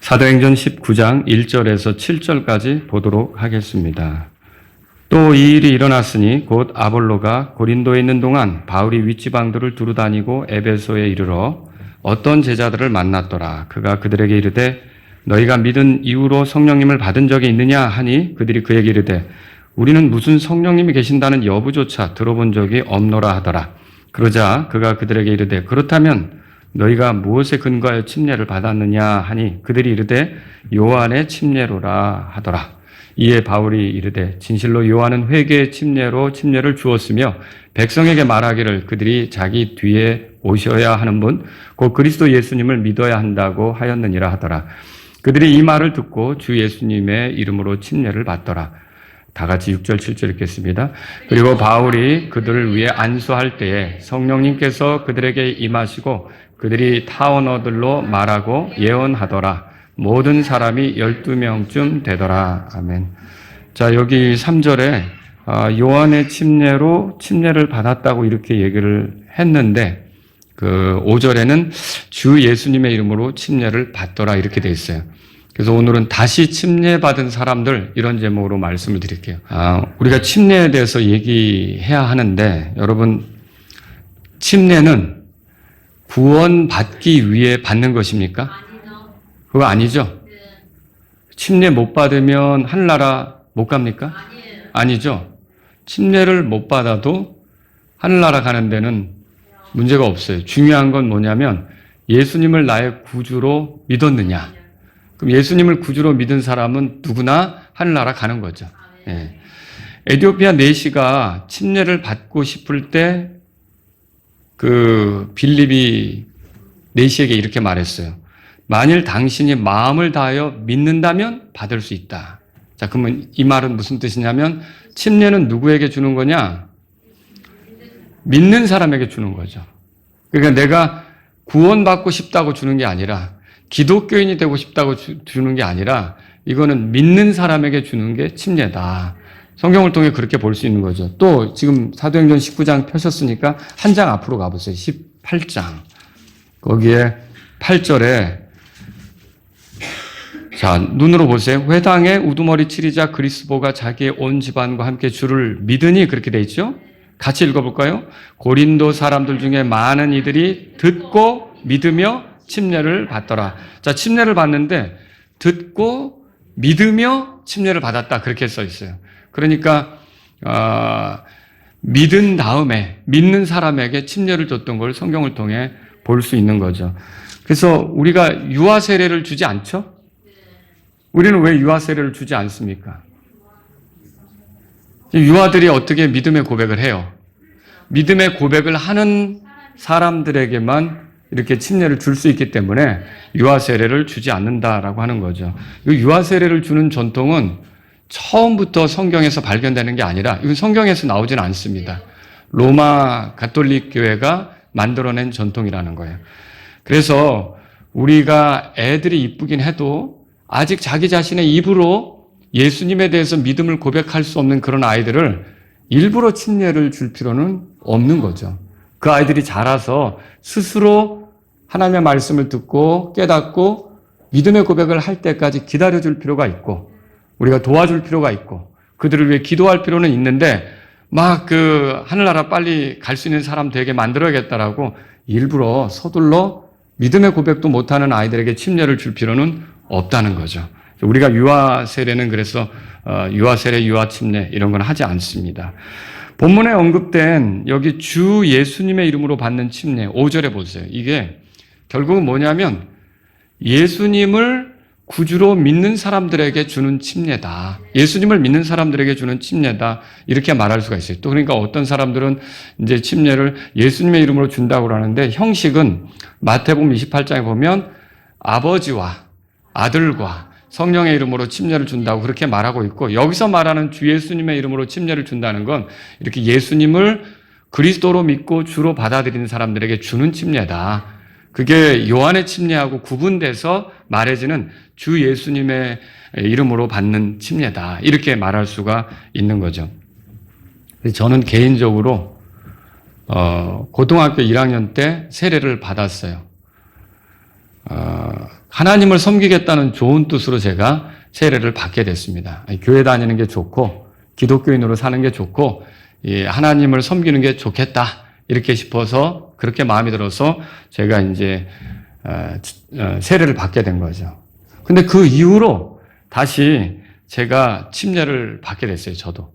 사도행전 19장 1절에서 7절까지 보도록 하겠습니다. 또 이 일이 일어났으니 곧 아볼로가 고린도에 있는 동안 바울이 윗지방들을 두루 다니고 에베소에 이르러 어떤 제자들을 만났더라. 그가 그들에게 이르되 너희가 믿은 이후로 성령님을 받은 적이 있느냐 하니 그들이 그에게 이르되 우리는 무슨 성령님이 계신다는 여부조차 들어본 적이 없노라 하더라. 그러자 그가 그들에게 이르되 그렇다면 너희가 무엇에 근거하여 침례를 받았느냐 하니 그들이 이르되 요한의 침례로라 하더라. 이에 바울이 이르되 진실로 요한은 회개의 침례로 침례를 주었으며 백성에게 말하기를 그들이 자기 뒤에 오셔야 하는 분 곧 그리스도 예수님을 믿어야 한다고 하였느니라 하더라. 그들이 이 말을 듣고 주 예수님의 이름으로 침례를 받더라. 다 같이 6절 7절 읽겠습니다. 그리고 바울이 그들을 위해 안수할 때에 성령님께서 그들에게 임하시고 그들이 타 언어들로 말하고 예언하더라. 모든 사람이 12명쯤 되더라. 아멘. 자, 여기 3절에 요한의 침례로 침례를 받았다고 이렇게 얘기를 했는데 그 5절에는 주 예수님의 이름으로 침례를 받더라 이렇게 돼 있어요. 그래서 오늘은 다시 침례받은 사람들 이런 제목으로 말씀을 드릴게요. 우리가 침례에 대해서 얘기해야 하는데 여러분 침례는 구원받기 위해 받는 것입니까? 아니죠. 그거 아니죠? 네. 침례 못 받으면 하늘나라 못 갑니까? 아니에요. 아니죠. 침례를 못 받아도 하늘나라 가는 데는 문제가 없어요. 중요한 건 뭐냐면 예수님을 나의 구주로 믿었느냐. 그럼 예수님을 구주로 믿은 사람은 누구나 하늘나라 가는 거죠. 예. 에티오피아 내시가 침례를 받고 싶을 때 그 빌립이 내시에게 이렇게 말했어요. 만일 당신이 마음을 다하여 믿는다면 받을 수 있다. 자, 그러면 이 말은 무슨 뜻이냐면 침례는 누구에게 주는 거냐? 믿는 사람에게 주는 거죠. 그러니까 내가 구원받고 싶다고 주는 게 아니라 기독교인이 되고 싶다고 주는 게 아니라 이거는 믿는 사람에게 주는 게 침례다. 성경을 통해 그렇게 볼 수 있는 거죠. 또 지금 사도행전 19장 펴셨으니까 한 장 앞으로 가보세요. 18장. 거기에 8절에 자, 눈으로 보세요. 회당에 우두머리 치리자 그리스보가 자기의 온 집안과 함께 주를 믿으니 그렇게 돼 있죠. 같이 읽어볼까요? 고린도 사람들 중에 많은 이들이 듣고 믿으며 침례를 받더라. 자, 침례를 받는데 듣고 믿으며 침례를 받았다. 그렇게 써 있어요. 그러니까 믿은 다음에 믿는 사람에게 침례를 줬던 걸 성경을 통해 볼 수 있는 거죠. 그래서 우리가 유아 세례를 주지 않죠? 우리는 왜 유아 세례를 주지 않습니까? 유아들이 어떻게 믿음의 고백을 해요? 믿음의 고백을 하는 사람들에게만 이렇게 침례를 줄 수 있기 때문에 유아 세례를 주지 않는다라고 하는 거죠. 이 유아 세례를 주는 전통은 처음부터 성경에서 발견되는 게 아니라 이건 성경에서 나오지는 않습니다. 로마 가톨릭 교회가 만들어낸 전통이라는 거예요. 그래서 우리가 애들이 이쁘긴 해도 아직 자기 자신의 입으로 예수님에 대해서 믿음을 고백할 수 없는 그런 아이들을 일부러 침례를 줄 필요는 없는 거죠. 그 아이들이 자라서 스스로 하나님의 말씀을 듣고 깨닫고 믿음의 고백을 할 때까지 기다려줄 필요가 있고 우리가 도와줄 필요가 있고 그들을 위해 기도할 필요는 있는데 막 그 하늘나라 빨리 갈 수 있는 사람 되게 만들어야겠다라고 일부러 서둘러 믿음의 고백도 못하는 아이들에게 침례를 줄 필요는 없다는 거죠. 우리가 유아 세례는 그래서 유아 세례, 유아 침례 이런 건 하지 않습니다. 본문에 언급된 여기 주 예수님의 이름으로 받는 침례 5절에 보세요. 이게 결국은 뭐냐면 예수님을 구주로 믿는 사람들에게 주는 침례다. 예수님을 믿는 사람들에게 주는 침례다. 이렇게 말할 수가 있어요. 또 그러니까 어떤 사람들은 이제 침례를 예수님의 이름으로 준다고 하는데 형식은 마태복음 28장에 보면 아버지와 아들과 성령의 이름으로 침례를 준다고 그렇게 말하고 있고 여기서 말하는 주 예수님의 이름으로 침례를 준다는 건 이렇게 예수님을 그리스도로 믿고 주로 받아들이는 사람들에게 주는 침례다. 그게 요한의 침례하고 구분돼서 말해지는 주 예수님의 이름으로 받는 침례다. 이렇게 말할 수가 있는 거죠. 저는 개인적으로 고등학교 1학년 때 세례를 받았어요. 하나님을 섬기겠다는 좋은 뜻으로 제가 세례를 받게 됐습니다. 교회 다니는 게 좋고 기독교인으로 사는 게 좋고 하나님을 섬기는 게 좋겠다 이렇게 싶어서 그렇게 마음이 들어서 제가 이제 세례를 받게 된 거죠. 근데 그 이후로 다시 제가 침례를 받게 됐어요. 저도.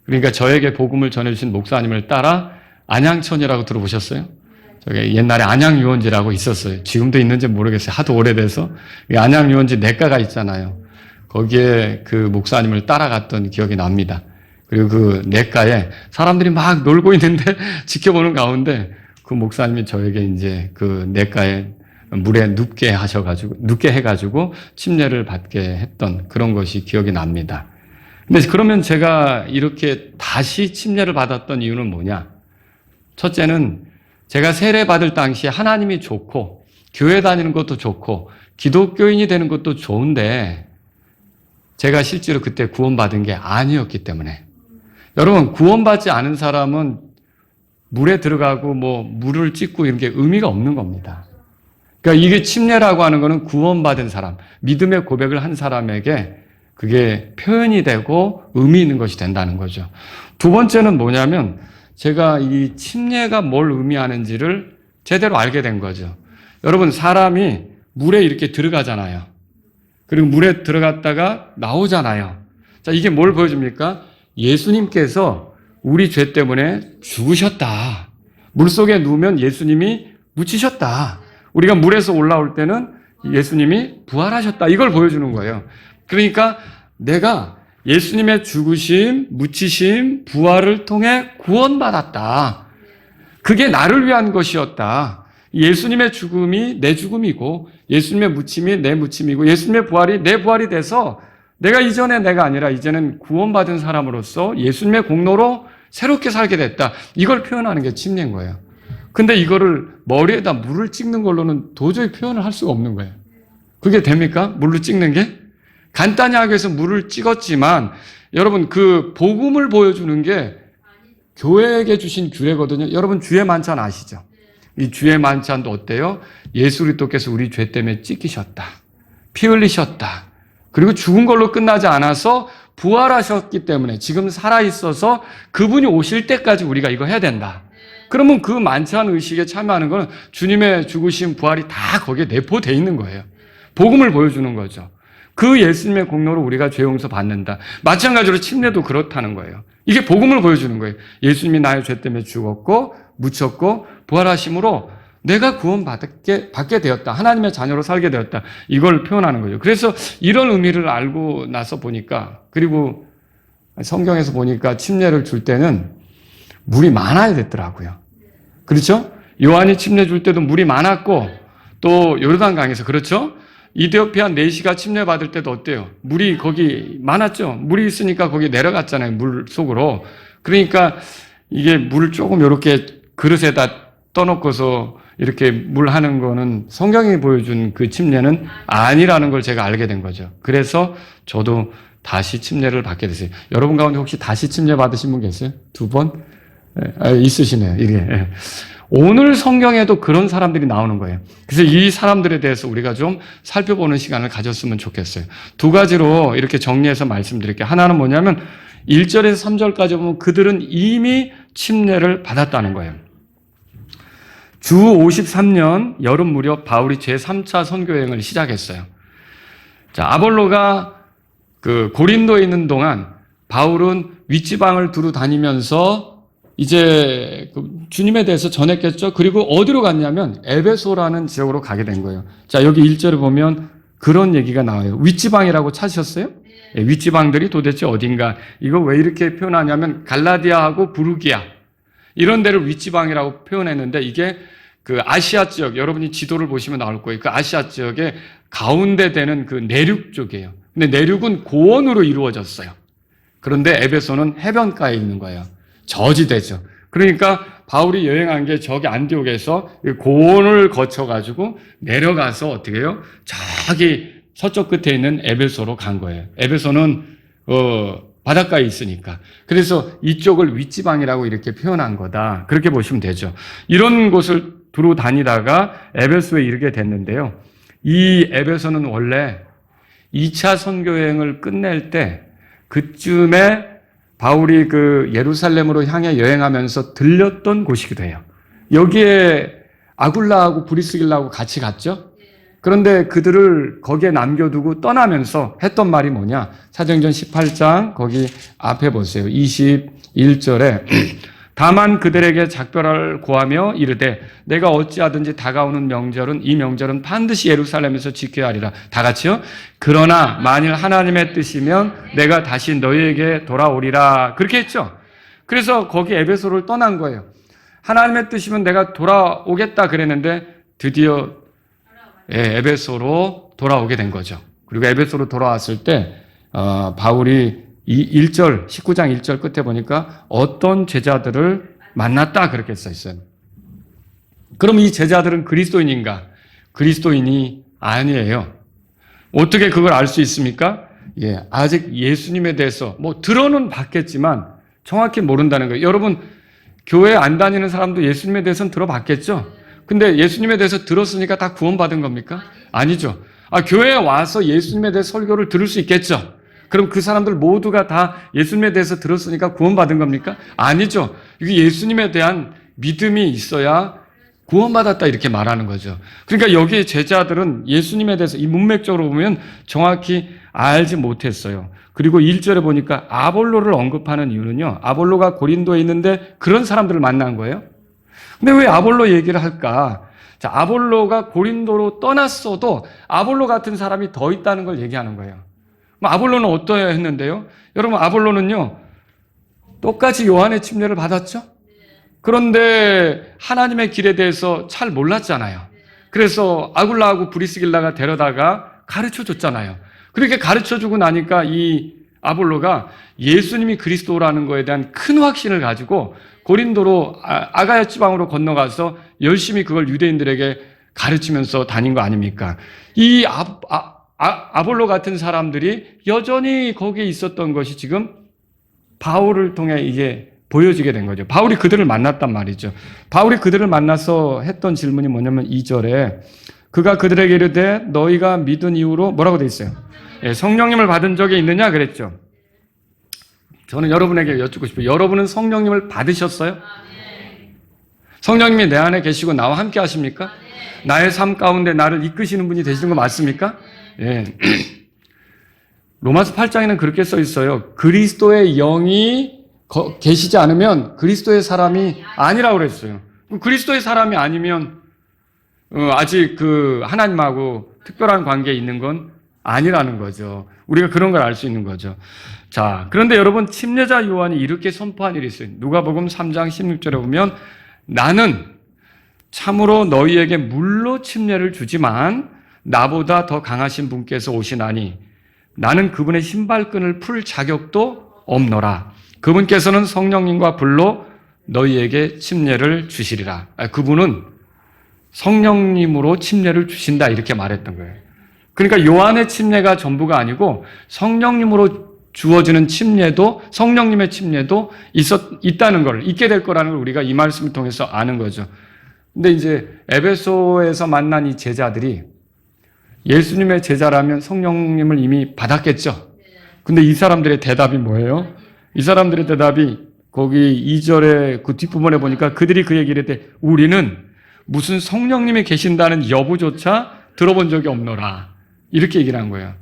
그러니까 저에게 복음을 전해주신 목사님을 따라 안양천이라고 들어보셨어요? 저기 옛날에 안양유원지라고 있었어요. 지금도 있는지 모르겠어요. 하도 오래돼서. 안양유원지 내과가 있잖아요. 거기에 그 목사님을 따라갔던 기억이 납니다. 그리고 그 내과에 사람들이 막 놀고 있는데 지켜보는 가운데 그 목사님이 저에게 이제 그 내과에 물에 눕게 해가지고 침례를 받게 했던 그런 것이 기억이 납니다. 근데 그러면 제가 이렇게 다시 침례를 받았던 이유는 뭐냐? 첫째는 제가 세례 받을 당시에 하나님이 좋고 교회 다니는 것도 좋고 기독교인이 되는 것도 좋은데 제가 실제로 그때 구원받은 게 아니었기 때문에 여러분 구원받지 않은 사람은 물에 들어가고 뭐 물을 찍고 이런 게 의미가 없는 겁니다. 그러니까 이게 침례라고 하는 거는 구원받은 사람, 믿음의 고백을 한 사람에게 그게 표현이 되고 의미 있는 것이 된다는 거죠. 두 번째는 뭐냐면 제가 이 침례가 뭘 의미하는지를 제대로 알게 된 거죠. 여러분 사람이 물에 이렇게 들어가잖아요. 그리고 물에 들어갔다가 나오잖아요. 자, 이게 뭘 보여줍니까? 예수님께서 우리 죄 때문에 죽으셨다. 물속에 누우면 예수님이 묻히셨다. 우리가 물에서 올라올 때는 예수님이 부활하셨다. 이걸 보여주는 거예요. 그러니까 내가 예수님의 죽으심, 묻히심, 부활을 통해 구원받았다. 그게 나를 위한 것이었다. 예수님의 죽음이 내 죽음이고 예수님의 묻힘이 내 묻힘이고 예수님의 부활이 내 부활이 돼서 내가 이전에 내가 아니라 이제는 구원받은 사람으로서 예수님의 공로로 새롭게 살게 됐다. 이걸 표현하는 게 침례인 거예요. 근데 이거를 머리에다 물을 찍는 걸로는 도저히 표현을 할 수가 없는 거예요. 그게 됩니까? 물로 찍는 게? 간단히 하기 위해서 물을 찍었지만 여러분 그 복음을 보여주는 게 교회에게 주신 규례거든요. 여러분 주의 만찬 아시죠? 이 주의 만찬도 어때요? 예수 그리스도께서 우리 죄 때문에 찢기셨다. 피 흘리셨다. 그리고 죽은 걸로 끝나지 않아서 부활하셨기 때문에 지금 살아있어서 그분이 오실 때까지 우리가 이거 해야 된다. 그러면 그 만찬 의식에 참여하는 건 주님의 죽으심, 부활이 다 거기에 내포되어 있는 거예요. 복음을 보여주는 거죠. 그 예수님의 공로로 우리가 죄 용서 받는다. 마찬가지로 침례도 그렇다는 거예요. 이게 복음을 보여주는 거예요. 예수님이 나의 죄 때문에 죽었고 묻혔고 부활하심으로 내가 구원받게 되었다. 하나님의 자녀로 살게 되었다. 이걸 표현하는 거죠. 그래서 이런 의미를 알고 나서 보니까 그리고 성경에서 보니까 침례를 줄 때는 물이 많아야 됐더라고요. 그렇죠? 요한이 침례 줄 때도 물이 많았고 또 요르단강에서 그렇죠? 이디오피아 내시가 침례 받을 때도 어때요? 물이 거기 많았죠? 물이 있으니까 거기 내려갔잖아요. 물 속으로. 그러니까 이게 물을 조금 이렇게 그릇에다 떠놓고서 이렇게 물 하는 거는 성경이 보여준 그 침례는 아니라는 걸 제가 알게 된 거죠. 그래서 저도 다시 침례를 받게 됐어요. 여러분 가운데 혹시 다시 침례 받으신 분 계세요? 두 번? 있으시네요. 이게. 오늘 성경에도 그런 사람들이 나오는 거예요. 그래서 이 사람들에 대해서 우리가 좀 살펴보는 시간을 가졌으면 좋겠어요. 두 가지로 이렇게 정리해서 말씀드릴게요. 하나는 뭐냐면 1절에서 3절까지 보면 그들은 이미 침례를 받았다는 거예요. 주 53년 여름 무렵 바울이 제3차 선교여행을 시작했어요. 자, 아볼로가 그 고린도에 있는 동안 바울은 윗지방을 두루 다니면서 이제 주님에 대해서 전했겠죠. 그리고 어디로 갔냐면 에베소라는 지역으로 가게 된 거예요. 자, 여기 1절을 보면 그런 얘기가 나와요. 윗지방이라고 찾으셨어요? 네, 윗지방들이 도대체 어딘가. 이거 왜 이렇게 표현하냐면 갈라디아하고 부르기아 이런 데를 윗지방이라고 표현했는데 이게 그 아시아 지역, 여러분이 지도를 보시면 나올 거예요. 그 아시아 지역의 가운데 되는 그 내륙 쪽이에요. 근데 내륙은 고원으로 이루어졌어요. 그런데 에베소는 해변가에 있는 거예요. 저지대죠. 그러니까 바울이 여행한 게 저기 안디옥에서 고원을 거쳐가지고 내려가서 어떻게 해요? 저기 서쪽 끝에 있는 에베소로 간 거예요. 에베소는 바닷가에 있으니까. 그래서 이쪽을 윗지방이라고 이렇게 표현한 거다. 그렇게 보시면 되죠. 이런 곳을 두루 다니다가 에베소에 이르게 됐는데요. 이 에베소는 원래 2차 선교 여행을 끝낼 때 그쯤에 바울이 그 예루살렘으로 향해 여행하면서 들렸던 곳이기도 해요. 여기에 아굴라하고 브리스길라하고 같이 갔죠. 그런데 그들을 거기에 남겨두고 떠나면서 했던 말이 뭐냐? 사도행전 18장 거기 앞에 보세요. 21절에 다만 그들에게 작별을 고하며 이르되 내가 어찌하든지 다가오는 명절은 이 명절은 반드시 예루살렘에서 지켜야 하리라. 다 같이요. 그러나 만일 하나님의 뜻이면 내가 다시 너희에게 돌아오리라. 그렇게 했죠. 그래서 거기 에베소를 떠난 거예요. 하나님의 뜻이면 내가 돌아오겠다 그랬는데 드디어 에베소로 돌아오게 된 거죠. 그리고 에베소로 돌아왔을 때 바울이 19장 1절 끝에 보니까 어떤 제자들을 만났다 그렇게 써 있어요. 그럼 이 제자들은 그리스도인인가? 그리스도인이 아니에요. 어떻게 그걸 알 수 있습니까? 아직 예수님에 대해서 들어는 봤겠지만 정확히 모른다는 거예요. 여러분 교회 안 다니는 사람도 예수님에 대해서는 들어봤겠죠? 근데 예수님에 대해서 들었으니까 다 구원받은 겁니까? 아니죠. 교회에 와서 예수님에 대해 설교를 들을 수 있겠죠? 그럼 그 사람들 모두가 다 예수님에 대해서 들었으니까 구원받은 겁니까? 아니죠. 이게 예수님에 대한 믿음이 있어야 구원받았다 이렇게 말하는 거죠. 그러니까 여기 제자들은 예수님에 대해서 이 문맥적으로 보면 정확히 알지 못했어요. 그리고 1절에 보니까 아볼로를 언급하는 이유는요. 아볼로가 고린도에 있는데 그런 사람들을 만난 거예요. 근데 왜 아볼로 얘기를 할까? 자, 아볼로가 고린도로 떠났어도 아볼로 같은 사람이 더 있다는 걸 얘기하는 거예요. 아볼로는 어떠해야 했는데요? 여러분 아볼로는요. 똑같이 요한의 침례를 받았죠? 그런데 하나님의 길에 대해서 잘 몰랐잖아요. 그래서 아굴라하고 브리스길라가 데려다가 가르쳐줬잖아요. 그렇게 가르쳐주고 나니까 이 아볼로가 예수님이 그리스도라는 거에 대한 큰 확신을 가지고 고린도로 아가야 지방으로 건너가서 열심히 그걸 유대인들에게 가르치면서 다닌 거 아닙니까? 이 아볼로 같은 사람들이 여전히 거기에 있었던 것이 지금 바울을 통해 이게 보여지게 된 거죠. 바울이 그들을 만났단 말이죠. 바울이 그들을 만나서 했던 질문이 뭐냐면 2절에 그가 그들에게 이르되 너희가 믿은 이후로 뭐라고 돼 있어요? 성령님을 받은 적이 있느냐 그랬죠. 저는 여러분에게 여쭙고 싶어요. 여러분은 성령님을 받으셨어요? 성령님이 내 안에 계시고 나와 함께 하십니까? 나의 삶 가운데 나를 이끄시는 분이 되시는 거 맞습니까? 로마서 8장에는 그렇게 써 있어요. 그리스도의 영이 계시지 않으면 그리스도의 사람이 아니라고 그랬어요. 그리스도의 사람이 아니면 아직 그 하나님하고 특별한 관계에 있는 건 아니라는 거죠. 우리가 그런 걸 알 수 있는 거죠. 자, 그런데 여러분 침례자 요한이 이렇게 선포한 일이 있어요. 누가복음 3장 16절에 보면 나는 참으로 너희에게 물로 침례를 주지만 나보다 더 강하신 분께서 오시나니 나는 그분의 신발끈을 풀 자격도 없노라. 그분께서는 성령님과 불로 너희에게 침례를 주시리라. 그분은 성령님으로 침례를 주신다 이렇게 말했던 거예요. 그러니까 요한의 침례가 전부가 아니고 성령님으로 주어지는 침례도 성령님의 침례도 있다는 걸 있게 될 거라는 걸 우리가 이 말씀을 통해서 아는 거죠. 근데 이제 에베소에서 만난 이 제자들이 예수님의 제자라면 성령님을 이미 받았겠죠. 근데 이 사람들의 대답이 뭐예요? 이 사람들의 대답이 거기 2절의 그 뒷부분에 보니까 그들이 그 얘기를 했대. 우리는 무슨 성령님이 계신다는 여부조차 들어본 적이 없노라. 이렇게 얘기를 한 거예요.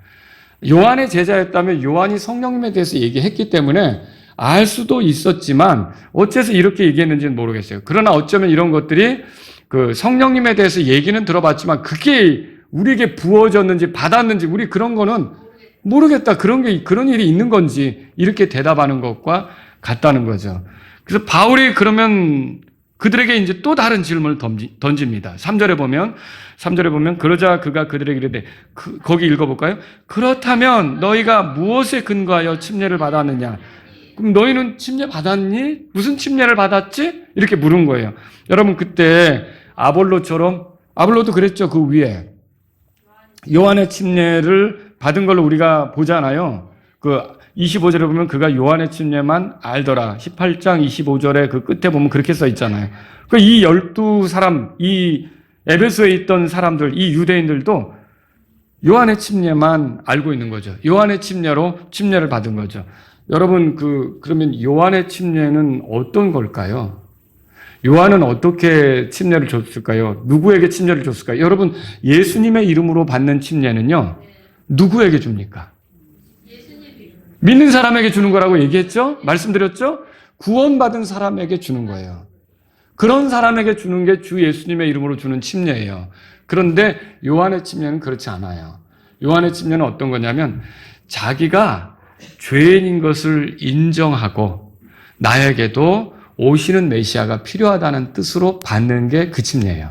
요한의 제자였다면 요한이 성령님에 대해서 얘기했기 때문에 알 수도 있었지만 어째서 이렇게 얘기했는지는 모르겠어요. 그러나 어쩌면 이런 것들이 그 성령님에 대해서 얘기는 들어봤지만 그게 우리에게 부어졌는지 받았는지 우리 그런 거는 모르겠다. 그런 일이 있는 건지 이렇게 대답하는 것과 같다는 거죠. 그래서 바울이 그러면 그들에게 이제 또 다른 질문을 던집니다. 3절에 보면 그러자 그가 그들에게 이르되 거기 읽어볼까요? 그렇다면 너희가 무엇에 근거하여 침례를 받았느냐? 그럼 너희는 침례 받았니? 무슨 침례를 받았지? 이렇게 물은 거예요. 여러분 그때 아볼로도 그랬죠. 그 위에 요한의 침례를 받은 걸로 우리가 보잖아요. 그 25절에 보면 그가 요한의 침례만 알더라. 18장 25절에 그 끝에 보면 그렇게 써 있잖아요. 이 12사람, 이 에베소에 있던 사람들, 이 유대인들도 요한의 침례만 알고 있는 거죠. 요한의 침례로 침례를 받은 거죠. 여러분, 그러면 요한의 침례는 어떤 걸까요? 요한은 어떻게 침례를 줬을까요? 누구에게 침례를 줬을까요? 여러분, 예수님의 이름으로 받는 침례는요, 누구에게 줍니까? 믿는 사람에게 주는 거라고 얘기했죠? 말씀드렸죠? 구원받은 사람에게 주는 거예요. 그런 사람에게 주는 게 주 예수님의 이름으로 주는 침례예요. 그런데 요한의 침례는 그렇지 않아요. 요한의 침례는 어떤 거냐면 자기가 죄인인 것을 인정하고 나에게도 오시는 메시아가 필요하다는 뜻으로 받는 게 그 침례예요.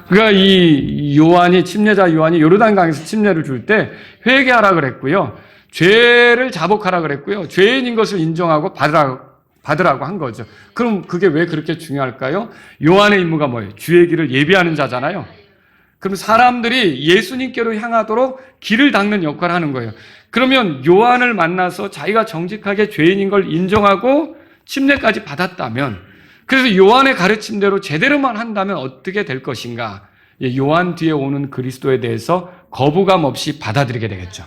그러니까 이 침례자 요한이 요르단강에서 침례를 줄 때 회개하라 그랬고요. 죄를 자복하라 그랬고요. 죄인인 것을 인정하고 받으라고 한 거죠. 그럼 그게 왜 그렇게 중요할까요? 요한의 임무가 뭐예요? 주의 길을 예비하는 자잖아요. 그럼 사람들이 예수님께로 향하도록 길을 닦는 역할을 하는 거예요. 그러면 요한을 만나서 자기가 정직하게 죄인인 걸 인정하고 침례까지 받았다면, 그래서 요한의 가르침대로 제대로만 한다면 어떻게 될 것인가? 요한 뒤에 오는 그리스도에 대해서 거부감 없이 받아들이게 되겠죠.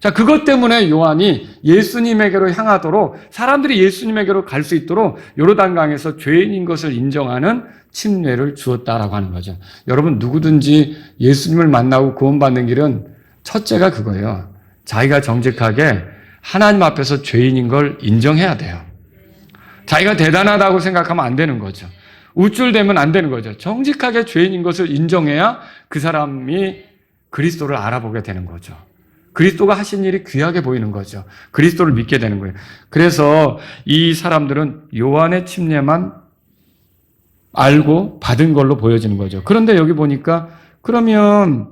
자, 그것 때문에 요한이 예수님에게로 향하도록, 사람들이 예수님에게로 갈 수 있도록 요르단강에서 죄인인 것을 인정하는 침례를 주었다라고 하는 거죠. 여러분, 누구든지 예수님을 만나고 구원받는 길은 첫째가 그거예요. 자기가 정직하게 하나님 앞에서 죄인인 걸 인정해야 돼요. 자기가 대단하다고 생각하면 안 되는 거죠. 우쭐대면 안 되는 거죠. 정직하게 죄인인 것을 인정해야 그 사람이 그리스도를 알아보게 되는 거죠. 그리스도가 하신 일이 귀하게 보이는 거죠. 그리스도를 믿게 되는 거예요. 그래서 이 사람들은 요한의 침례만 알고 받은 걸로 보여지는 거죠. 그런데 여기 보니까 그러면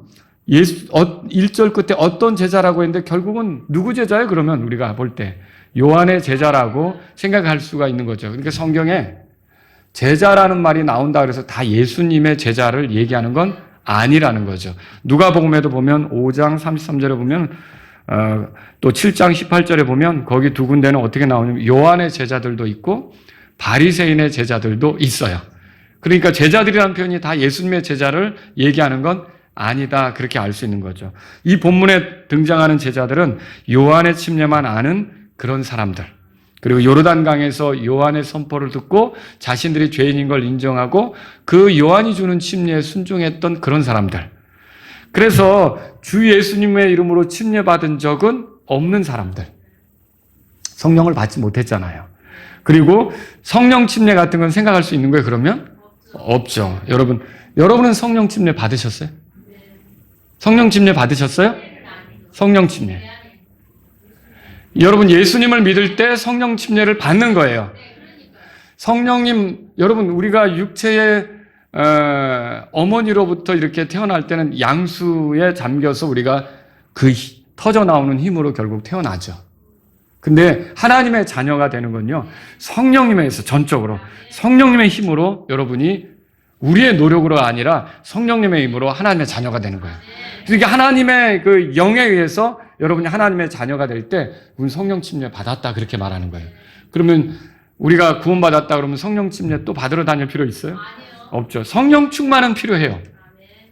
1절 끝에 어떤 제자라고 했는데 결국은 누구 제자예요? 그러면 우리가 볼 때 요한의 제자라고 생각할 수가 있는 거죠. 그러니까 성경에 제자라는 말이 나온다 그래서 다 예수님의 제자를 얘기하는 건 아니라는 거죠. 누가복음에도 보면 5장 33절에 보면 또 7장 18절에 보면 거기 두 군데는 어떻게 나오냐면 요한의 제자들도 있고 바리새인의 제자들도 있어요. 그러니까 제자들이라는 표현이 다 예수님의 제자를 얘기하는 건 아니다, 그렇게 알 수 있는 거죠. 이 본문에 등장하는 제자들은 요한의 침례만 아는 그런 사람들, 그리고 요르단강에서 요한의 선포를 듣고 자신들이 죄인인 걸 인정하고 그 요한이 주는 침례에 순종했던 그런 사람들. 그래서 주 예수님의 이름으로 침례받은 적은 없는 사람들. 성령을 받지 못했잖아요. 그리고 성령 침례 같은 건 생각할 수 있는 거예요, 그러면? 없죠. 여러분은 성령 침례 받으셨어요? 성령 침례 받으셨어요? 성령 침례. 여러분, 예수님을 믿을 때 성령 침례를 받는 거예요. 성령님, 여러분, 우리가 육체의 어머니로부터 이렇게 태어날 때는 양수에 잠겨서 우리가 그 터져 나오는 힘으로 결국 태어나죠. 근데 하나님의 자녀가 되는 건요, 성령님에 의해서 전적으로, 성령님의 힘으로 여러분이 우리의 노력으로 아니라 성령님의 힘으로 하나님의 자녀가 되는 거예요. 그러니까 하나님의 그 영에 의해서 여러분이 하나님의 자녀가 될 때 우리 성령 침례 받았다 그렇게 말하는 거예요. 그러면 우리가 구원받았다 그러면 성령 침례 또 받으러 다닐 필요 있어요? 없죠. 성령 충만은 필요해요.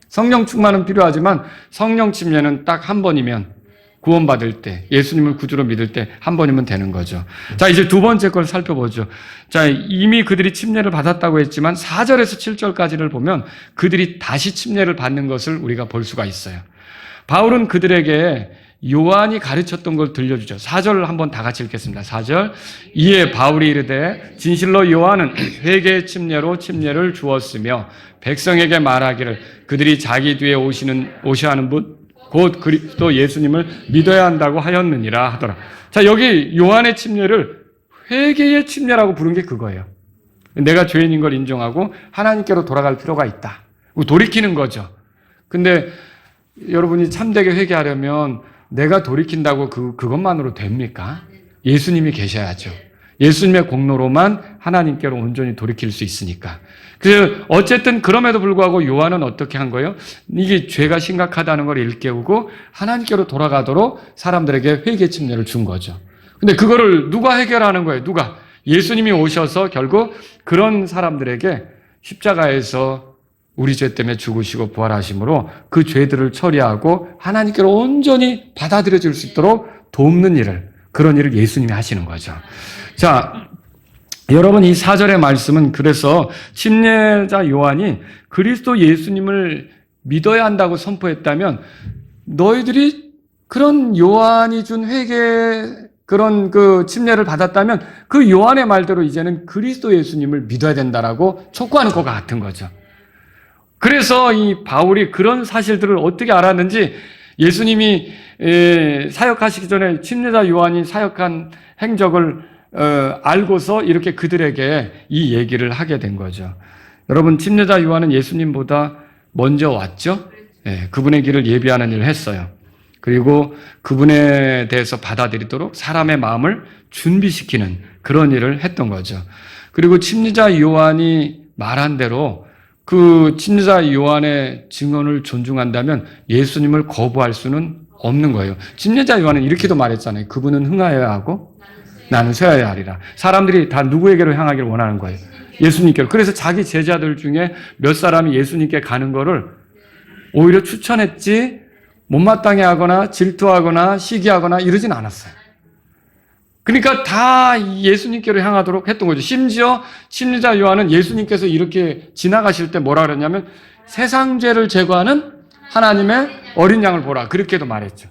성령 충만은 필요하지만 성령 침례는 딱 한 번이면 구원받을 때, 예수님을 구주로 믿을 때 한 번이면 되는 거죠. 자, 이제 두 번째 걸 살펴보죠. 자, 이미 그들이 침례를 받았다고 했지만 4절에서 7절까지를 보면 그들이 다시 침례를 받는 것을 우리가 볼 수가 있어요. 바울은 그들에게 요한이 가르쳤던 걸 들려주죠. 4절을 한번 다 같이 읽겠습니다. 4절. 이에 바울이 이르되 진실로 요한은 회개의 침례로 침례를 주었으며 백성에게 말하기를 그들이 자기 뒤에 오셔야 하는 분 곧 그리스도 예수님을 믿어야 한다고 하였느니라 하더라. 자, 여기 요한의 침례를 회개의 침례라고 부른 게 그거예요. 내가 죄인인 걸 인정하고 하나님께로 돌아갈 필요가 있다. 돌이키는 거죠. 근데 여러분이 참되게 회개하려면 내가 돌이킨다고 그것만으로 됩니까? 예수님이 계셔야죠. 예수님의 공로로만 하나님께로 온전히 돌이킬 수 있으니까. 그래서 어쨌든 그럼에도 불구하고 요한은 어떻게 한 거예요? 이게 죄가 심각하다는 걸 일깨우고 하나님께로 돌아가도록 사람들에게 회개 침례를 준 거죠. 근데 그거를 누가 해결하는 거예요? 누가? 예수님이 오셔서 결국 그런 사람들에게 십자가에서 우리 죄 때문에 죽으시고 부활하심으로 그 죄들을 처리하고 하나님께로 온전히 받아들여질 수 있도록 돕는 일을, 그런 일을 예수님이 하시는 거죠. 자, 여러분, 이 4절의 말씀은 그래서 침례자 요한이 그리스도 예수님을 믿어야 한다고 선포했다면, 너희들이 그런 요한이 준 회개, 그런 그 침례를 받았다면 그 요한의 말대로 이제는 그리스도 예수님을 믿어야 된다라고 촉구하는 것과 같은 거죠. 그래서 이 바울이 그런 사실들을 어떻게 알았는지, 예수님이 사역하시기 전에 침례자 요한이 사역한 행적을 알고서 이렇게 그들에게 이 얘기를 하게 된 거죠. 여러분, 침례자 요한은 예수님보다 먼저 왔죠? 그분의 길을 예비하는 일을 했어요. 그리고 그분에 대해서 받아들이도록 사람의 마음을 준비시키는 그런 일을 했던 거죠. 그리고 침례자 요한이 말한 대로 그 침례자 요한의 증언을 존중한다면 예수님을 거부할 수는 없는 거예요. 침례자 요한은 이렇게도 말했잖아요. 그분은 흥하여야 하고 나는 쇠하여야 하리라. 사람들이 다 누구에게로 향하기를 원하는 거예요? 예수님께로. 그래서 자기 제자들 중에 몇 사람이 예수님께 가는 거를 오히려 추천했지, 못마땅해 하거나 질투하거나 시기하거나 이러진 않았어요. 그러니까 다 예수님께로 향하도록 했던 거죠. 심지어 침례자 요한은 예수님께서 이렇게 지나가실 때 뭐라 그랬냐면, 세상 죄를 제거하는 하나님의 어린 양을 보라, 그렇게도 말했죠.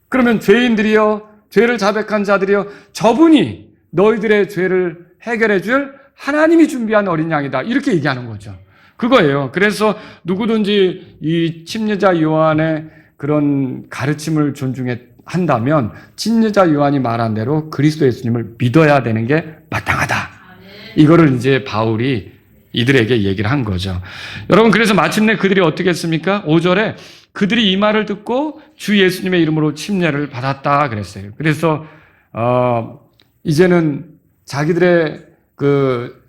그러면 죄인들이여, 죄를 자백한 자들이여, 저분이 너희들의 죄를 해결해 줄 하나님이 준비한 어린 양이다, 이렇게 얘기하는 거죠. 그거예요. 그래서 누구든지 이 침례자 요한의 그런 가르침을 존중한다면 침례자 요한이 말한 대로 그리스도 예수님을 믿어야 되는 게 마땅하다. 이거를 이제 바울이 이들에게 얘기를 한 거죠. 여러분, 그래서 마침내 그들이 어떻게 했습니까? 5절에 그들이 이 말을 듣고 주 예수님의 이름으로 침례를 받았다 그랬어요. 그래서 이제는 자기들의 그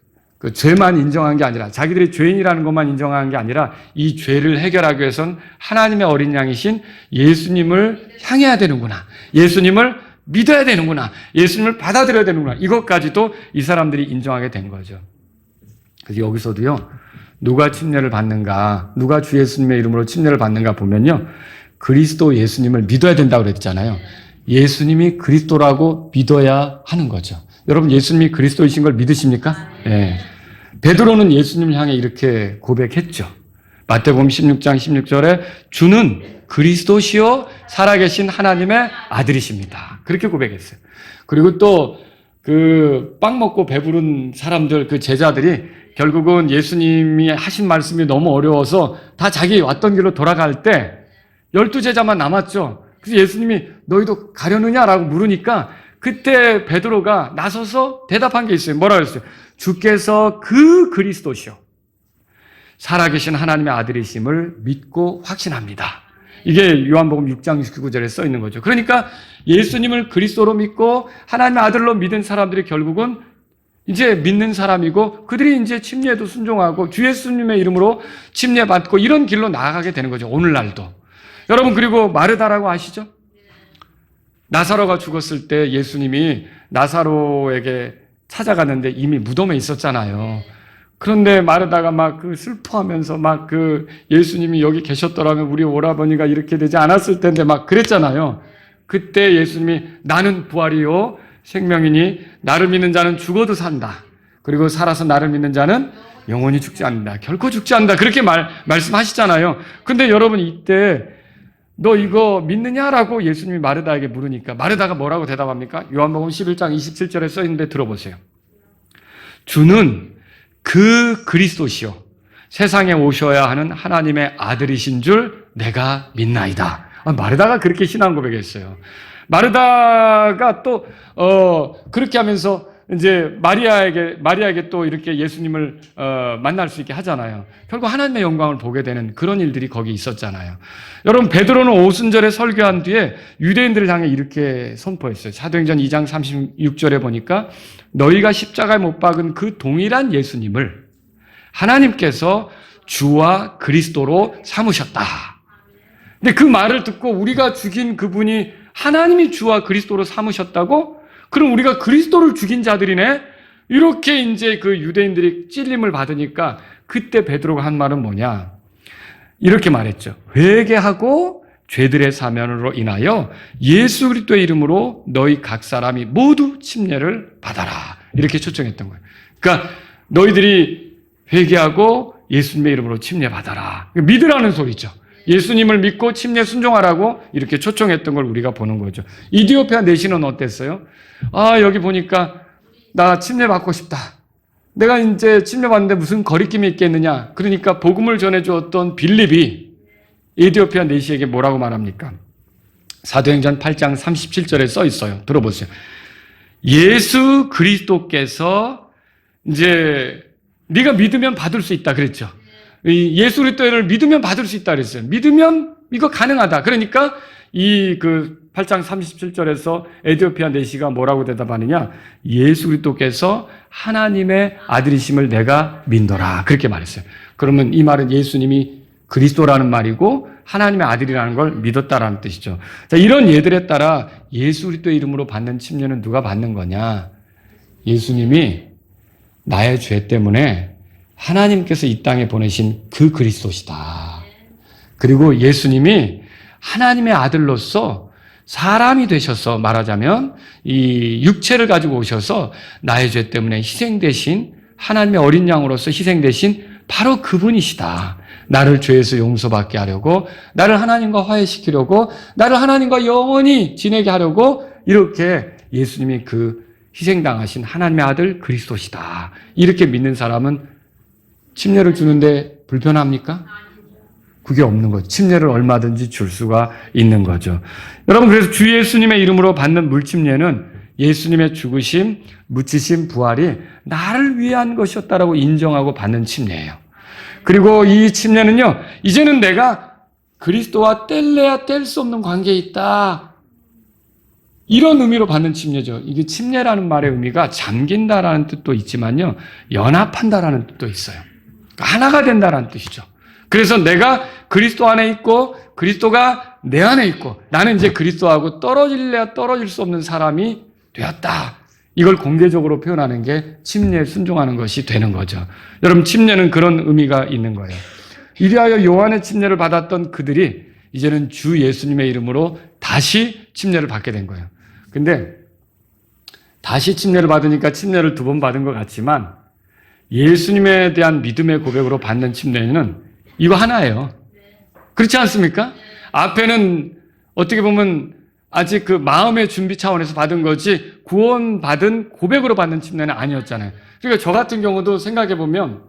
죄만 인정한 게 아니라, 자기들이 죄인이라는 것만 인정한 게 아니라, 이 죄를 해결하기 위해서는 하나님의 어린 양이신 예수님을 향해야 되는구나, 예수님을 믿어야 되는구나, 예수님을 받아들여야 되는구나, 이것까지도 이 사람들이 인정하게 된 거죠. 그래서 여기서도요, 누가 침례를 받는가, 누가 주 예수님의 이름으로 침례를 받는가 보면요, 그리스도 예수님을 믿어야 된다고 그랬잖아요. 예수님이 그리스도라고 믿어야 하는 거죠. 여러분, 예수님이 그리스도이신 걸 믿으십니까? 네. 베드로는 예수님을 향해 이렇게 고백했죠. 마태복음 16장 16절에 주는 그리스도시요 살아계신 하나님의 아들이십니다, 그렇게 고백했어요. 그리고 또 그 빵 먹고 배부른 사람들, 그 제자들이 결국은 예수님이 하신 말씀이 너무 어려워서 다 자기 왔던 길로 돌아갈 때 12제자만 남았죠. 그래서 예수님이 너희도 가려느냐라고 물으니까 그때 베드로가 나서서 대답한 게 있어요. 뭐라고 했어요? 주께서 그 그리스도시요 살아계신 하나님의 아들이심을 믿고 확신합니다. 이게 요한복음 6장 69절에 써 있는 거죠. 그러니까 예수님을 그리스도로 믿고 하나님의 아들로 믿은 사람들이 결국은 이제 믿는 사람이고, 그들이 이제 침례에도 순종하고 주 예수님의 이름으로 침례받고 이런 길로 나아가게 되는 거죠. 오늘날도. 여러분, 그리고 마르다라고 아시죠? 나사로가 죽었을 때 예수님이 나사로에게 찾아갔는데 이미 무덤에 있었잖아요. 그런데 마르다가 막 그 슬퍼하면서 막 그 예수님이 여기 계셨더라면 우리 오라버니가 이렇게 되지 않았을 텐데 막 그랬잖아요. 그때 예수님이 나는 부활이요 생명이니 나를 믿는 자는 죽어도 산다. 그리고 살아서 나를 믿는 자는 영원히 죽지 않는다. 결코 죽지 않는다. 그렇게 말씀하시잖아요. 근데 여러분, 이때 너 이거 믿느냐라고 예수님이 마르다에게 물으니까 마르다가 뭐라고 대답합니까? 요한복음 11장 27절에 써 있는데 들어보세요. 주는 그 그리스도시요 세상에 오셔야 하는 하나님의 아들이신 줄 내가 믿나이다. 마르다가 그렇게 신앙 고백했어요. 마르다가 또 그렇게 하면서 이제 마리아에게 또 이렇게 예수님을 만날 수 있게 하잖아요. 결국 하나님의 영광을 보게 되는 그런 일들이 거기 있었잖아요. 여러분, 베드로는 오순절에 설교한 뒤에 유대인들을 향해 이렇게 선포했어요. 사도행전 2장 36절에 보니까 너희가 십자가에 못 박은 그 동일한 예수님을 하나님께서 주와 그리스도로 삼으셨다. 근데 그 말을 듣고 우리가 죽인 그분이 하나님이 주와 그리스도로 삼으셨다고? 그럼 우리가 그리스도를 죽인 자들이네? 이렇게 이제 그 유대인들이 찔림을 받으니까 그때 베드로가 한 말은 뭐냐? 이렇게 말했죠. 회개하고 죄들의 사면으로 인하여 예수 그리스도의 이름으로 너희 각 사람이 모두 침례를 받아라. 이렇게 초청했던 거예요. 그러니까 너희들이 회개하고 예수님의 이름으로 침례 받아라. 믿으라는 소리죠. 예수님을 믿고 침례 순종하라고 이렇게 초청했던 걸 우리가 보는 거죠. 이디오피아 내시는 어땠어요? 여기 보니까 나 침례 받고 싶다. 내가 이제 침례 받는데 무슨 거리낌이 있겠느냐. 그러니까 복음을 전해주었던 빌립이 이디오피아 내시에게 뭐라고 말합니까? 사도행전 8장 37절에 써 있어요. 들어보세요. 예수 그리스도께서 이제 네가 믿으면 받을 수 있다 그랬죠. 예수 그리스도를 믿으면 받을 수 있다 그랬어요. 믿으면 이거 가능하다. 그러니까 이 8장 37절에서 에디오피아 내시가 뭐라고 대답하느냐? 예수 그리스도께서 하나님의 아들이심을 내가 믿노라. 그렇게 말했어요. 그러면 이 말은 예수님이 그리스도라는 말이고 하나님의 아들이라는 걸 믿었다라는 뜻이죠. 자, 이런 예들에 따라 예수 그리스도의 이름으로 받는 침례는 누가 받는 거냐? 예수님이 나의 죄 때문에 하나님께서 이 땅에 보내신 그 그리스도시다. 그리고 예수님이 하나님의 아들로서 사람이 되셔서 말하자면 이 육체를 가지고 오셔서 나의 죄 때문에 희생되신 하나님의 어린 양으로서 희생되신 바로 그분이시다. 나를 죄에서 용서받게 하려고, 나를 하나님과 화해시키려고, 나를 하나님과 영원히 지내게 하려고 이렇게 예수님이 그 희생당하신 하나님의 아들 그리스도시다. 이렇게 믿는 사람은 침례를 주는데 불편합니까? 그게 없는 거죠. 침례를 얼마든지 줄 수가 있는 거죠. 여러분, 그래서 주 예수님의 이름으로 받는 물침례는 예수님의 죽으심, 묻히심, 부활이 나를 위한 것이었다라고 인정하고 받는 침례예요. 그리고 이 침례는요, 이제는 내가 그리스도와 뗄래야 뗄 수 없는 관계에 있다. 이런 의미로 받는 침례죠. 이게 침례라는 말의 의미가 잠긴다라는 뜻도 있지만요, 연합한다라는 뜻도 있어요. 그러니까 하나가 된다라는 뜻이죠. 그래서 내가 그리스도 안에 있고 그리스도가 내 안에 있고 나는 이제 그리스도하고 떨어질래야 떨어질 수 없는 사람이 되었다. 이걸 공개적으로 표현하는 게 침례에 순종하는 것이 되는 거죠. 여러분, 침례는 그런 의미가 있는 거예요. 이리하여 요한의 침례를 받았던 그들이 이제는 주 예수님의 이름으로 다시 침례를 받게 된 거예요. 근데 다시 침례를 받으니까 침례를 2번 받은 것 같지만 예수님에 대한 믿음의 고백으로 받는 침례는 이거 하나예요. 그렇지 않습니까? 앞에는 어떻게 보면 아직 그 마음의 준비 차원에서 받은 거지 구원받은 고백으로 받는 침례는 아니었잖아요. 그러니까 저 같은 경우도 생각해 보면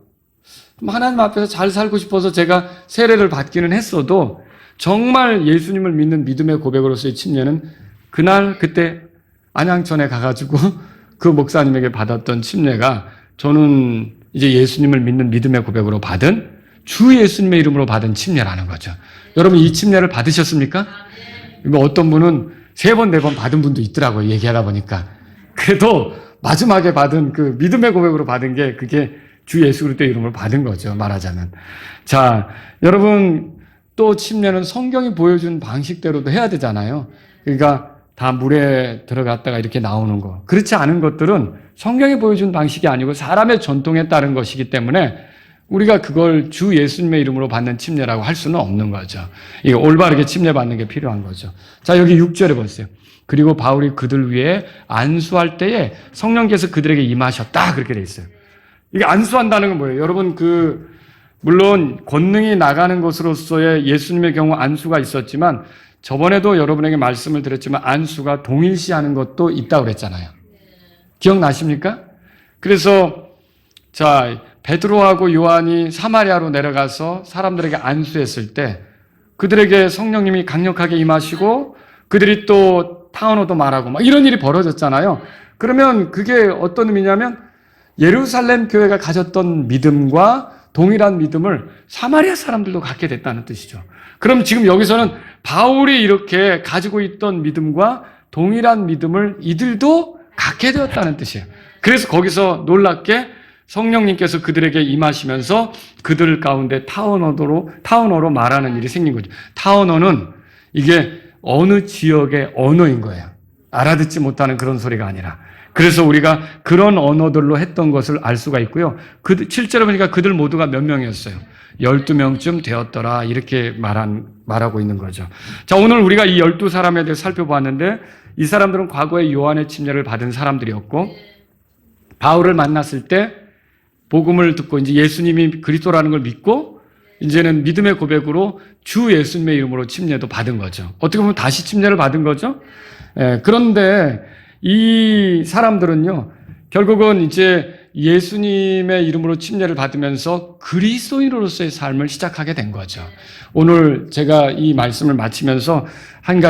하나님 앞에서 잘 살고 싶어서 제가 세례를 받기는 했어도 정말 예수님을 믿는 믿음의 고백으로서의 침례는 그때 안양천에 가가지고 그 목사님에게 받았던 침례가 저는 이제 예수님을 믿는 믿음의 고백으로 받은 주 예수님의 이름으로 받은 침례라는 거죠. 여러분, 이 침례를 받으셨습니까? 어떤 분은 3번, 4번 받은 분도 있더라고요. 얘기하다 보니까. 그래도 마지막에 받은 그 믿음의 고백으로 받은 게 그게 주 예수 그리스도의 이름으로 받은 거죠. 말하자면. 자, 여러분, 또 침례는 성경이 보여준 방식대로도 해야 되잖아요. 그러니까 다 물에 들어갔다가 이렇게 나오는 거. 그렇지 않은 것들은 성경이 보여준 방식이 아니고 사람의 전통에 따른 것이기 때문에 우리가 그걸 주 예수님의 이름으로 받는 침례라고 할 수는 없는 거죠. 이거 올바르게 침례 받는 게 필요한 거죠. 자, 여기 6절에 보세요. 그리고 바울이 그들 위에 안수할 때에 성령께서 그들에게 임하셨다. 그렇게 돼 있어요. 이게 안수한다는 건 뭐예요? 여러분, 물론 권능이 나가는 것으로서의 예수님의 경우 안수가 있었지만 저번에도 여러분에게 말씀을 드렸지만 안수가 동일시하는 것도 있다고 그랬잖아요. 기억나십니까? 그래서 자, 베드로하고 요한이 사마리아로 내려가서 사람들에게 안수했을 때 그들에게 성령님이 강력하게 임하시고 그들이 또 타언어도 말하고 막 이런 일이 벌어졌잖아요. 그러면 그게 어떤 의미냐면 예루살렘 교회가 가졌던 믿음과 동일한 믿음을 사마리아 사람들도 갖게 됐다는 뜻이죠. 그럼 지금 여기서는 바울이 이렇게 가지고 있던 믿음과 동일한 믿음을 이들도 갖게 되었다는 뜻이에요. 그래서 거기서 놀랍게 성령님께서 그들에게 임하시면서 그들 가운데 타언어로 말하는 일이 생긴 거죠. 타언어는 이게 어느 지역의 언어인 거예요. 알아듣지 못하는 그런 소리가 아니라 그래서 우리가 그런 언어들로 했던 것을 알 수가 있고요. 실제로 보니까 그들 모두가 몇 명이었어요? 12명쯤 되었더라. 이렇게 말하고 있는 거죠. 자, 오늘 우리가 이 12사람에 대해 살펴보았는데 이 사람들은 과거에 요한의 침례를 받은 사람들이었고 바울을 만났을 때 복음을 듣고 이제 예수님이 그리스도라는 걸 믿고 이제는 믿음의 고백으로 주 예수님의 이름으로 침례도 받은 거죠. 어떻게 보면 다시 침례를 받은 거죠. 그런데 이 사람들은요, 결국은 이제 예수님의 이름으로 침례를 받으면서 그리스도인으로서의 삶을 시작하게 된 거죠. 오늘 제가 이 말씀을 마치면서 한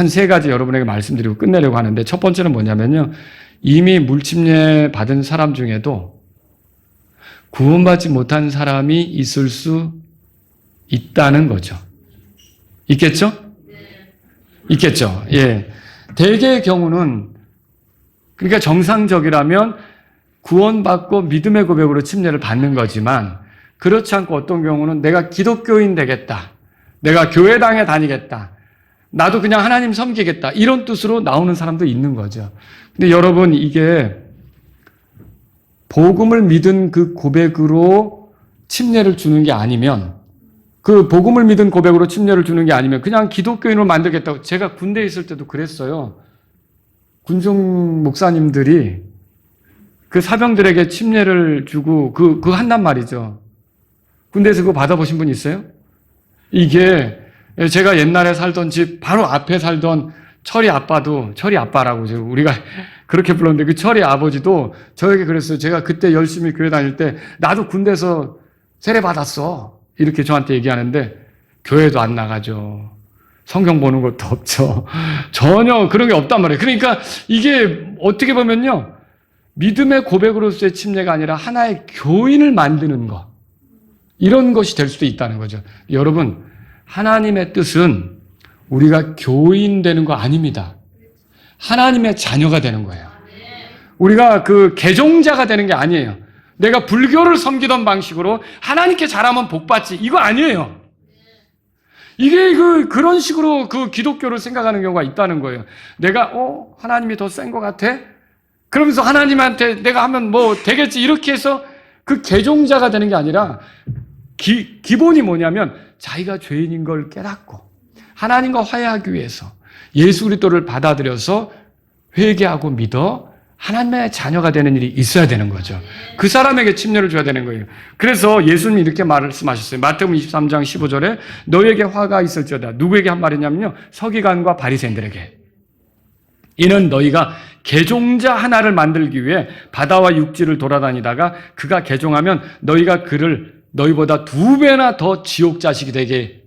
세 가지 여러분에게 말씀드리고 끝내려고 하는데 첫 번째는 뭐냐면요. 이미 물침례 받은 사람 중에도 구원받지 못한 사람이 있을 수 있다는 거죠. 있겠죠? 있겠죠. 예. 대개의 경우는 그러니까 정상적이라면 구원받고 믿음의 고백으로 침례를 받는 거지만 그렇지 않고 어떤 경우는 내가 기독교인 되겠다. 내가 교회당에 다니겠다. 나도 그냥 하나님 섬기겠다. 이런 뜻으로 나오는 사람도 있는 거죠. 근데 여러분 이게 복음을 믿은 그 고백으로 침례를 주는 게 아니면 그 복음을 믿은 고백으로 침례를 주는 게 아니면 그냥 기독교인으로 만들겠다고 제가 군대에 있을 때도 그랬어요. 군중 목사님들이 그 사병들에게 침례를 주고 그거 한단 말이죠. 군대에서 그거 받아보신 분 있어요? 이게 제가 옛날에 살던 집 바로 앞에 살던 철이 아빠라고 우리가 그렇게 불렀는데 그 철이 아버지도 저에게 그랬어요. 제가 그때 열심히 교회 다닐 때 나도 군대에서 세례 받았어. 이렇게 저한테 얘기하는데 교회도 안 나가죠. 성경 보는 것도 없죠. 전혀 그런 게 없단 말이에요. 그러니까 이게 어떻게 보면요. 믿음의 고백으로서의 침례가 아니라 하나의 교인을 만드는 것. 이런 것이 될 수도 있다는 거죠. 여러분, 하나님의 뜻은 우리가 교인 되는 거 아닙니다. 하나님의 자녀가 되는 거예요. 우리가 그 개종자가 되는 게 아니에요. 내가 불교를 섬기던 방식으로 하나님께 잘하면 복 받지. 이거 아니에요. 이게 그런 식으로 그 기독교를 생각하는 경우가 있다는 거예요. 내가, 하나님이 더 센 것 같아? 그러면서 하나님한테 내가 하면 뭐 되겠지. 이렇게 해서 그 개종자가 되는 게 아니라 기본이 뭐냐면 자기가 죄인인 걸 깨닫고 하나님과 화해하기 위해서 예수 그리스도를 받아들여서 회개하고 믿어 하나님의 자녀가 되는 일이 있어야 되는 거죠. 그 사람에게 침례를 줘야 되는 거예요. 그래서 예수님이 이렇게 말씀하셨어요. 마태복음 23장 15절에 너에게 화가 있을지어다. 누구에게 한 말이냐면요. 서기관과 바리새인들에게. 이는 너희가 개종자 하나를 만들기 위해 바다와 육지를 돌아다니다가 그가 개종하면 너희가 그를 너희보다 2배나 더 지옥 자식이 되게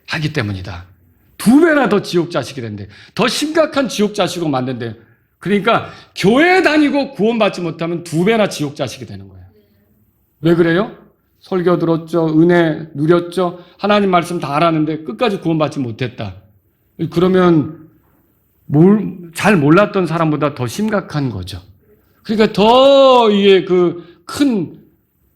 하기 때문이다. 2배나 더 지옥 자식이 된대. 더 심각한 지옥 자식으로 만든대요. 그러니까 교회 다니고 구원받지 못하면 2배나 지옥 자식이 되는 거예요. 왜 그래요? 설교 들었죠. 은혜 누렸죠. 하나님 말씀 다 알았는데 끝까지 구원받지 못했다. 그러면 잘 몰랐던 사람보다 더 심각한 거죠. 그러니까 더 이게 큰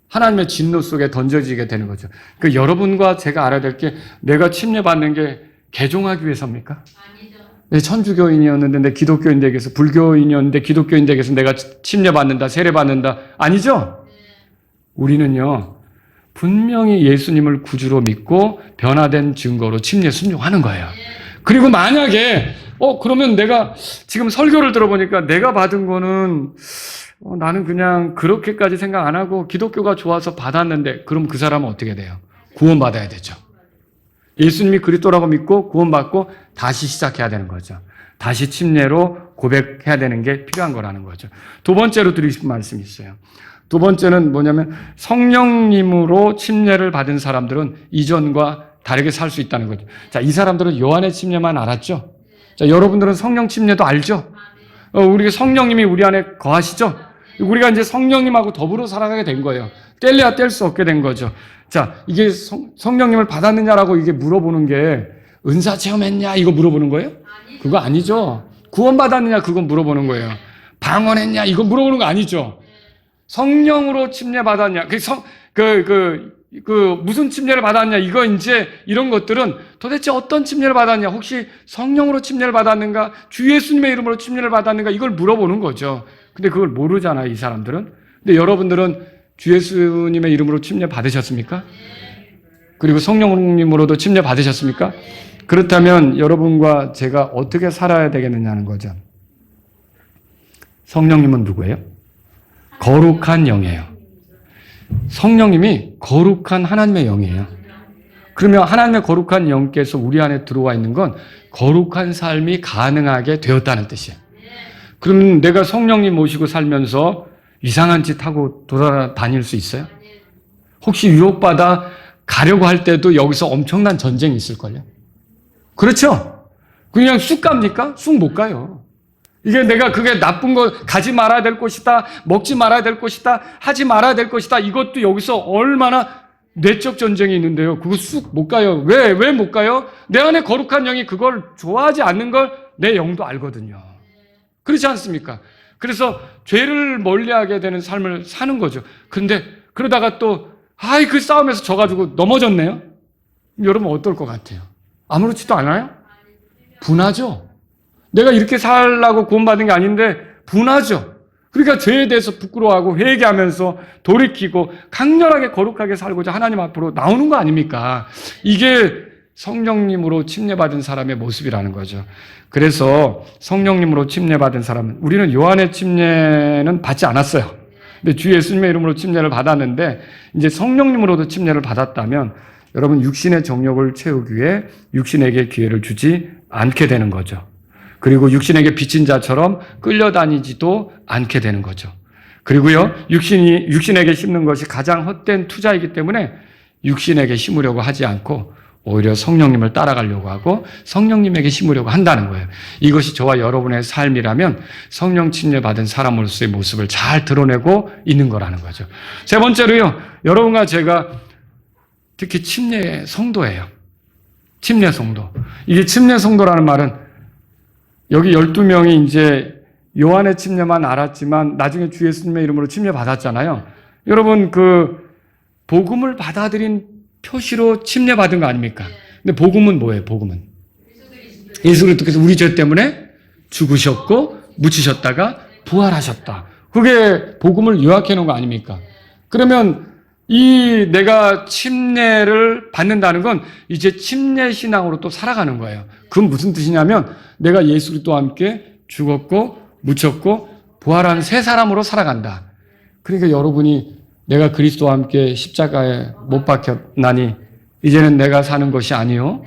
하나님의 진노 속에 던져지게 되는 거죠. 그러니까 여러분과 제가 알아야 될 게 내가 침례받는 게 개종하기 위해서입니까? 아니죠. 내 천주교인이었는데 내 기독교인 되겠어. 불교인이었는데 기독교인 되겠어. 내가 침례받는다, 세례받는다. 아니죠? 네. 우리는요. 분명히 예수님을 구주로 믿고 변화된 증거로 침례 순종하는 거예요. 네. 그리고 만약에 그러면 내가 지금 설교를 들어보니까 내가 받은 거는 나는 그냥 그렇게까지 생각 안 하고 기독교가 좋아서 받았는데 그럼 그 사람은 어떻게 돼요? 구원받아야 되죠. 예수님이 그리스도라고 믿고 구원받고 다시 시작해야 되는 거죠. 다시 침례로 고백해야 되는 게 필요한 거라는 거죠. 두 번째로 드리고 싶은 말씀이 있어요. 두 번째는 뭐냐면 성령님으로 침례를 받은 사람들은 이전과 다르게 살 수 있다는 거죠. 자, 이 사람들은 요한의 침례만 알았죠? 자, 여러분들은 성령 침례도 알죠? 우리가 성령님이 우리 안에 거하시죠? 우리가 이제 성령님하고 더불어 살아가게 된 거예요. 뗄래야 뗄 수 없게 된 거죠. 자, 이게 성령님을 받았느냐라고 이게 물어보는 게 은사 체험했냐 이거 물어보는 거예요? 그거 아니죠. 구원받았느냐 그건 물어보는 거예요. 방언했냐 이거 물어보는 거 아니죠. 성령으로 침례 받았냐 무슨 침례를 받았냐, 이거 이제 이런 것들은 도대체 어떤 침례를 받았냐, 혹시 성령으로 침례를 받았는가, 주 예수님의 이름으로 침례를 받았는가, 이걸 물어보는 거죠. 근데 그걸 모르잖아요, 이 사람들은. 근데 여러분들은 주 예수님의 이름으로 침례 받으셨습니까? 그리고 성령님으로도 침례 받으셨습니까? 그렇다면 여러분과 제가 어떻게 살아야 되겠느냐는 거죠. 성령님은 누구예요? 거룩한 영이에요. 성령님이 거룩한 하나님의 영이에요. 그러면 하나님의 거룩한 영께서 우리 안에 들어와 있는 건 거룩한 삶이 가능하게 되었다는 뜻이에요. 그럼 내가 성령님 모시고 살면서 이상한 짓 하고 돌아다닐 수 있어요? 혹시 유혹받아 가려고 할 때도 여기서 엄청난 전쟁이 있을걸요? 그렇죠? 그냥 쑥 갑니까? 쑥 못 가요. 이게 내가 그게 나쁜 거 가지 말아야 될 것이다, 먹지 말아야 될 것이다, 하지 말아야 될 것이다, 이것도 여기서 얼마나 내적 전쟁이 있는데요. 그거 쑥 못 가요. 왜 못 가요? 내 안에 거룩한 영이 그걸 좋아하지 않는 걸 내 영도 알거든요. 그렇지 않습니까? 그래서 죄를 멀리하게 되는 삶을 사는 거죠. 근데 그러다가 또 그 싸움에서 져가지고 넘어졌네요. 여러분 어떨 것 같아요? 아무렇지도 않아요? 분하죠? 내가 이렇게 살라고 구원받은 게 아닌데 분하죠? 그러니까 죄에 대해서 부끄러워하고 회개하면서 돌이키고 강렬하게 거룩하게 살고자 하나님 앞으로 나오는 거 아닙니까? 이게 성령님으로 침례받은 사람의 모습이라는 거죠. 그래서 성령님으로 침례받은 사람은, 우리는 요한의 침례는 받지 않았어요. 근데 주 예수님의 이름으로 침례를 받았는데 이제 성령님으로도 침례를 받았다면 여러분 육신의 정욕을 채우기 위해 육신에게 기회를 주지 않게 되는 거죠. 그리고 육신에게 비친 자처럼 끌려다니지도 않게 되는 거죠. 그리고요, 육신에게 심는 것이 가장 헛된 투자이기 때문에 육신에게 심으려고 하지 않고 오히려 성령님을 따라가려고 하고 성령님에게 심으려고 한다는 거예요. 이것이 저와 여러분의 삶이라면 성령 침례 받은 사람으로서의 모습을 잘 드러내고 있는 거라는 거죠. 세 번째로요, 여러분과 제가 특히 침례 성도예요. 침례 성도. 이게 침례 성도라는 말은 여기 12명이 이제 요한의 침례만 알았지만 나중에 주 예수님의 이름으로 침례 받았잖아요. 여러분 복음을 받아들인 표시로 침례 받은 거 아닙니까? 근데 복음은 뭐예요? 복음은 예수 그리스도께서 우리 죄 때문에 죽으셨고 묻히셨다가 부활하셨다. 그게 복음을 요약해 놓은 거 아닙니까? 그러면 내가 침례를 받는다는 건 이제 침례 신앙으로 또 살아가는 거예요. 그건 무슨 뜻이냐면 내가 예수 그리스도와 함께 죽었고 묻혔고 부활한 새 사람으로 살아간다. 그러니까 여러분이 내가 그리스도와 함께 십자가에 못 박혔나니 이제는 내가 사는 것이 아니요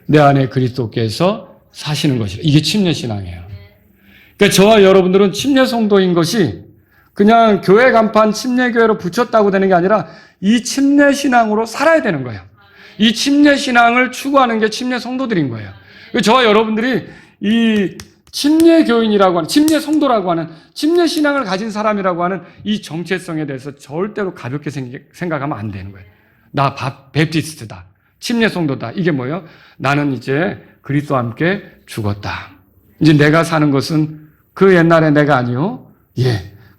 내 안에 그리스도께서 사시는 것이라. 이게 침례 신앙이에요. 그러니까 저와 여러분들은 침례 성도인 것이 그냥 교회 간판 침례교회로 붙였다고 되는 게 아니라 이 침례 신앙으로 살아야 되는 거예요. 이 침례 신앙을 추구하는 게 침례 성도들인 거예요. 저와 여러분들이 이 침례 교인이라고 하는, 침례 성도라고 하는, 침례 신앙을 가진 사람이라고 하는 이 정체성에 대해서 절대로 가볍게 생각하면 안 되는 거예요. 나 베프티스트다. 침례 성도다. 이게 뭐예요? 나는 이제 그리스도와 함께 죽었다. 이제 내가 사는 것은 그 옛날에 내가 아니요.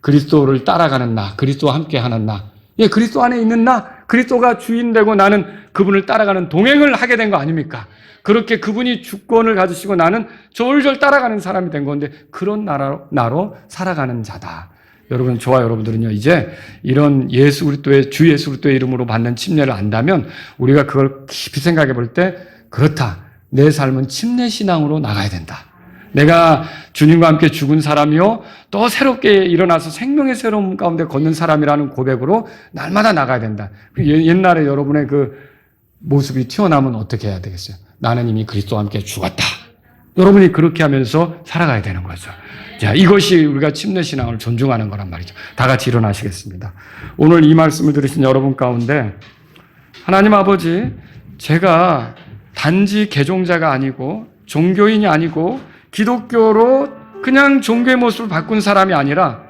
그리스도를 따라가는 나, 그리스도와 함께 하는 나. 그리스도 안에 있는 나, 그리스도가 주인 되고 나는 그분을 따라가는 동행을 하게 된 거 아닙니까? 그렇게 그분이 주권을 가지시고 나는 졸졸 따라가는 사람이 된 건데 그런 나로 살아가는 자다. 여러분, 저와 여러분들은요, 이제 이런 주 예수 그리스도의 이름으로 받는 침례를 안다면 우리가 그걸 깊이 생각해 볼 때 그렇다. 내 삶은 침례 신앙으로 나가야 된다. 내가 주님과 함께 죽은 사람이요 또 새롭게 일어나서 생명의 새로움 가운데 걷는 사람이라는 고백으로 날마다 나가야 된다. 옛날에 여러분의 그 모습이 튀어나오면 어떻게 해야 되겠어요? 나는 이미 그리스도와 함께 죽었다. 여러분이 그렇게 하면서 살아가야 되는 거죠. 자, 이것이 우리가 침례 신앙을 존중하는 거란 말이죠. 다 같이 일어나시겠습니다. 오늘 이 말씀을 들으신 여러분 가운데 하나님 아버지, 제가 단지 개종자가 아니고 종교인이 아니고 기독교로 그냥 종교의 모습을 바꾼 사람이 아니라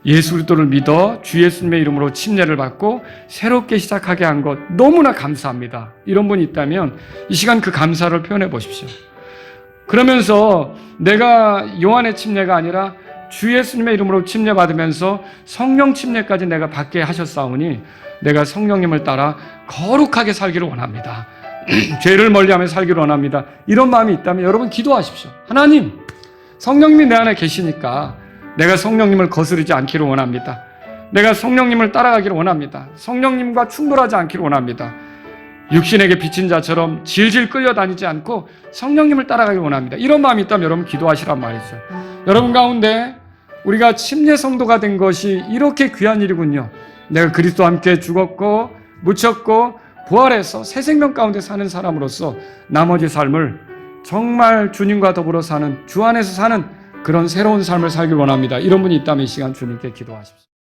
예수 그리스도를 믿어 주 예수님의 이름으로 침례를 받고 새롭게 시작하게 한 것 너무나 감사합니다. 이런 분이 있다면 이 시간 그 감사를 표현해 보십시오. 그러면서 내가 요한의 침례가 아니라 주 예수님의 이름으로 침례받으면서 성령 침례까지 내가 받게 하셨사오니 내가 성령님을 따라 거룩하게 살기를 원합니다. 죄를 멀리하며 살기를 원합니다. 이런 마음이 있다면 여러분 기도하십시오. 하나님, 성령님이 내 안에 계시니까 내가 성령님을 거스르지 않기를 원합니다. 내가 성령님을 따라가기를 원합니다. 성령님과 충돌하지 않기를 원합니다. 육신에게 비친 자처럼 질질 끌려다니지 않고 성령님을 따라가기를 원합니다. 이런 마음이 있다면 여러분 기도하시란 말이죠. 여러분 가운데 우리가 침례 성도가 된 것이 이렇게 귀한 일이군요. 내가 그리스도와 함께 죽었고 묻혔고 부활해서 새 생명 가운데 사는 사람으로서 나머지 삶을 정말 주님과 더불어 사는, 주 안에서 사는 그런 새로운 삶을 살길 원합니다. 이런 분이 있다면 이 시간 주님께 기도하십시오.